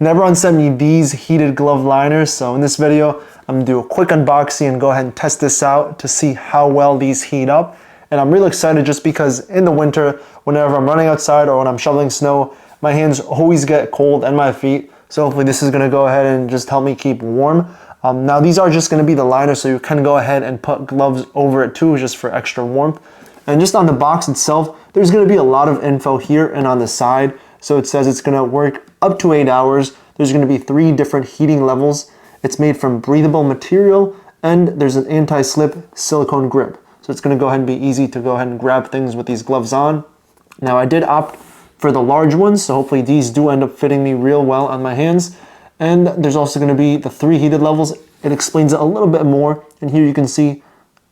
Neberon sent me these heated glove liners, so in this video, I'm gonna do a quick unboxing and go ahead and test this out to see how well these heat up. And I'm really excited just because in the winter, whenever I'm running outside or when I'm shoveling snow, my hands always get cold and my feet. So hopefully this is gonna go ahead and just help me keep warm. Now these are just gonna be the liners, so you can go ahead and put gloves over it too, just for extra warmth. And just on the box itself, there's gonna be a lot of info here and on the side. So it says it's gonna work up to 8 hours. There's gonna be 3 different heating levels. It's made from breathable material and there's an anti-slip silicone grip. So it's gonna go ahead and be easy to go ahead and grab things with these gloves on. Now I did opt for the large ones, so hopefully these do end up fitting me real well on my hands. And there's also gonna be the 3 heated levels. It explains it a little bit more. And here you can see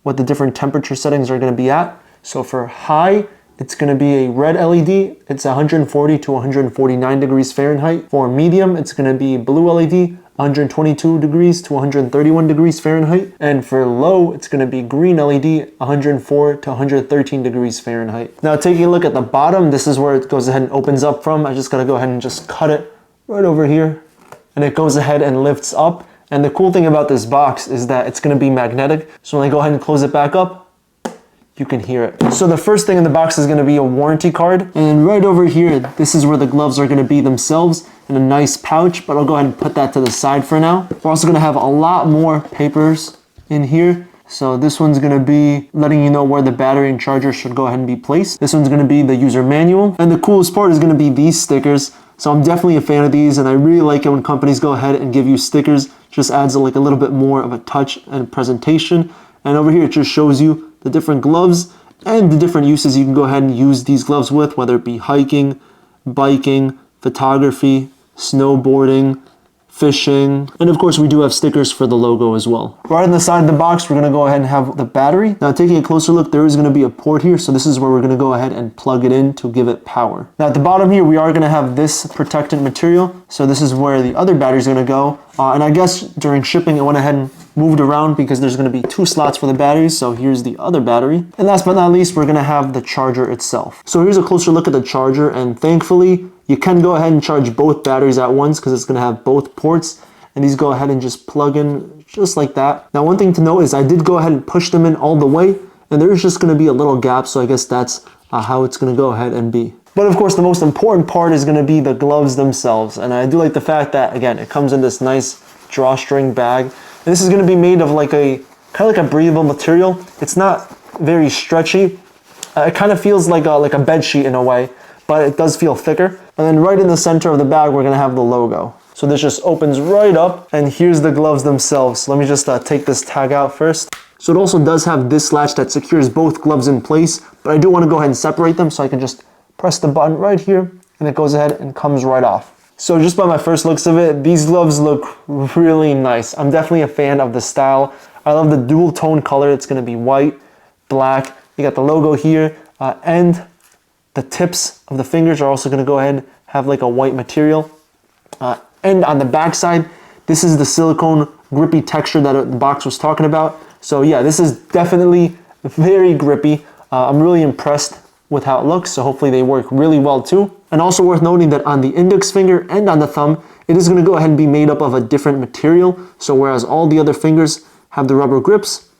what the different temperature settings are gonna be at. So for high, it's going to be a red LED. It's 140 to 149 degrees Fahrenheit. For medium, it's going to be blue LED, 122 degrees to 131 degrees Fahrenheit. And for low, it's going to be green LED, 104 to 113 degrees Fahrenheit. Now taking a look at the bottom, this is where it goes ahead and opens up from. I just got to go ahead and just cut it right over here. And it goes ahead and lifts up. And the cool thing about this box is that it's going to be magnetic. So when I go ahead and close it back up, you can hear it. So the first thing in the box is going to be a warranty card. And right over here, this is where the gloves are going to be themselves in a nice pouch, but I'll go ahead and put that to the side for now. We're also going to have a lot more papers in here. So this one's going to be letting you know where the battery and charger should go ahead and be placed. This one's going to be the user manual. And the coolest part is going to be these stickers. So I'm definitely a fan of these, and I really like it when companies go ahead and give you stickers. Just adds like a little bit more of a touch and presentation. And over here, it just shows you the different gloves and the different uses you can go ahead and use these gloves with, whether it be hiking, biking, photography, snowboarding, fishing, and of course we do have stickers for the logo as well. Right on the side of the box, we're going to go ahead and have the battery. Now taking a closer look, there is going to be a port here, so this is where we're going to go ahead and plug it in to give it power. Now at the bottom here, we are going to have this protectant material, so this is where the other battery is going to go. And I guess during shipping, I went ahead and moved around because there's going to be 2 slots for the batteries, so here's the other battery. And last but not least, we're going to have the charger itself. So here's a closer look at the charger, and thankfully, you can go ahead and charge both batteries at once because it's going to have both ports, and these go ahead and just plug in just like that. Now one thing to note is I did go ahead and push them in all the way, and there's just going to be a little gap, so I guess that's how it's going to go ahead and be. But of course, the most important part is going to be the gloves themselves, and I do like the fact that, again, it comes in this nice drawstring bag. And this is going to be made of like a kind of like a breathable material. It's not very stretchy. It kind of feels like a bed sheet in a way, but it does feel thicker. And then right in the center of the bag, we're going to have the logo. So this just opens right up, and here's the gloves themselves. So let me just take this tag out first. So it also does have this latch that secures both gloves in place, but I do want to go ahead and separate them, so I can just press the button right here, and it goes ahead and comes right off. So just by my first looks of it, these gloves look really nice. I'm definitely a fan of the style. I love the dual tone color. It's going to be white, black. You got the logo here, and the tips of the fingers are also going to go ahead and have like a white material. And on the back side, this is the silicone grippy texture that the box was talking about. So yeah, this is definitely very grippy. I'm really impressed with how it looks, so hopefully they work really well too. And also worth noting that on the index finger and on the thumb, it is going to go ahead and be made up of a different material. So whereas all the other fingers have the rubber grips,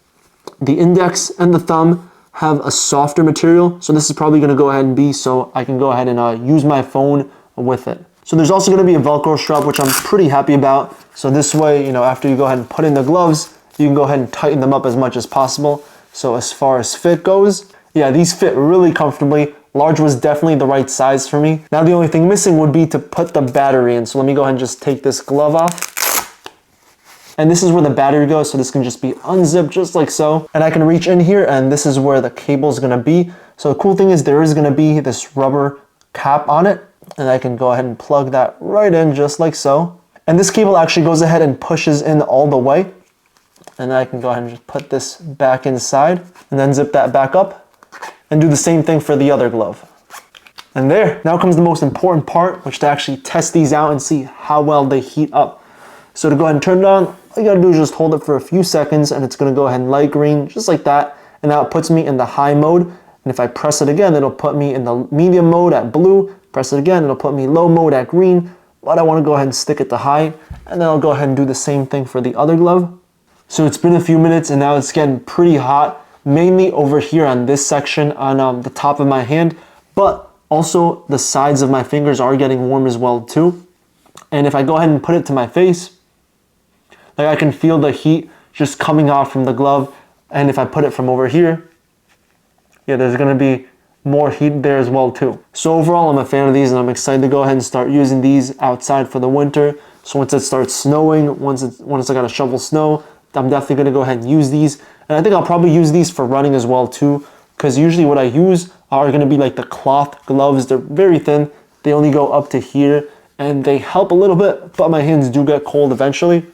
the index and the thumb have a softer material. So this is probably going to go ahead and be so I can go ahead and use my phone with it. So there's also going to be a Velcro strap, which I'm pretty happy about. So this way, you know, after you go ahead and put in the gloves, you can go ahead and tighten them up as much as possible. So as far as fit goes, yeah, these fit really comfortably. Large was definitely the right size for me. Now the only thing missing would be to put the battery in. So let me go ahead and just take this glove off. And this is where the battery goes, so this can just be unzipped just like so. And I can reach in here, and this is where the cable is gonna be. So the cool thing is there is gonna be this rubber cap on it, and I can go ahead and plug that right in just like so. And this cable actually goes ahead and pushes in all the way. And I can go ahead and just put this back inside and then zip that back up and do the same thing for the other glove. And there, now comes the most important part, which to actually test these out and see how well they heat up. So to go ahead and turn it on, all you gotta do is just hold it for a few seconds, and it's gonna go ahead and light green, just like that. And now it puts me in the high mode. And if I press it again, it'll put me in the medium mode at blue. Press it again, it'll put me low mode at green. but I want to go ahead and stick it to high, and then I'll go ahead and do the same thing for the other glove. So it's been a few minutes and now it's getting pretty hot, mainly over here on this section on the top of my hand, but also the sides of my fingers are getting warm as well too. And if I go ahead and put it to my face, like I can feel the heat just coming off from the glove. And if I put it from over here, yeah, there's gonna be more heat there as well too. So overall, I'm a fan of these and I'm excited to go ahead and start using these outside for the winter. So once it starts snowing, once I gotta shovel snow, I'm definitely gonna go ahead and use these. And I think I'll probably use these for running as well too, because usually what I use are gonna be like the cloth gloves. They're very thin. They only go up to here and they help a little bit, but my hands do get cold eventually.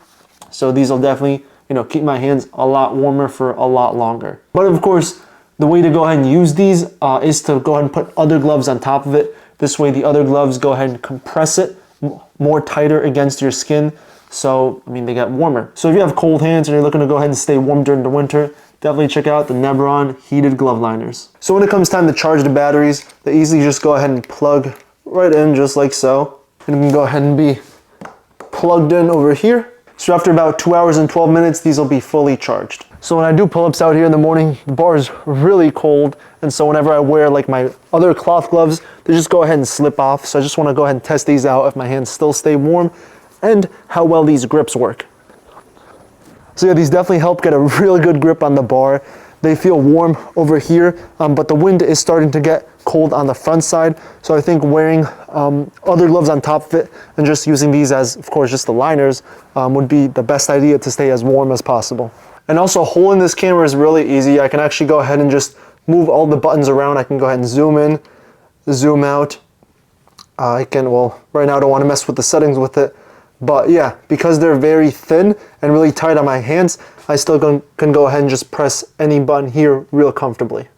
So these will definitely, keep my hands a lot warmer for a lot longer. But of course, the way to go ahead and use these is to go ahead and put other gloves on top of it. This way the other gloves go ahead and compress it more tighter against your skin. So, they get warmer. So if you have cold hands and you're looking to go ahead and stay warm during the winter, definitely check out the Neberon Heated Glove Liners. So when it comes time to charge the batteries, they easily just go ahead and plug right in just like so. And you can go ahead and be plugged in over here. So after about 2 hours and 12 minutes, these will be fully charged. So when I do pull-ups out here in the morning, the bar is really cold. And so whenever I wear like my other cloth gloves, they just go ahead and slip off. So I just want to go ahead and test these out if my hands still stay warm and how well these grips work. So yeah, these definitely help get a really good grip on the bar. They feel warm over here, but the wind is starting to get cold on the front side. So I think wearing other gloves on top of it and just using these as, of course, just the liners would be the best idea to stay as warm as possible. And also holding this camera is really easy. I can actually go ahead and just move all the buttons around. I can go ahead and zoom in, zoom out. Right now I don't want to mess with the settings with it. But yeah, because they're very thin and really tight on my hands, I still can go ahead and just press any button here real comfortably.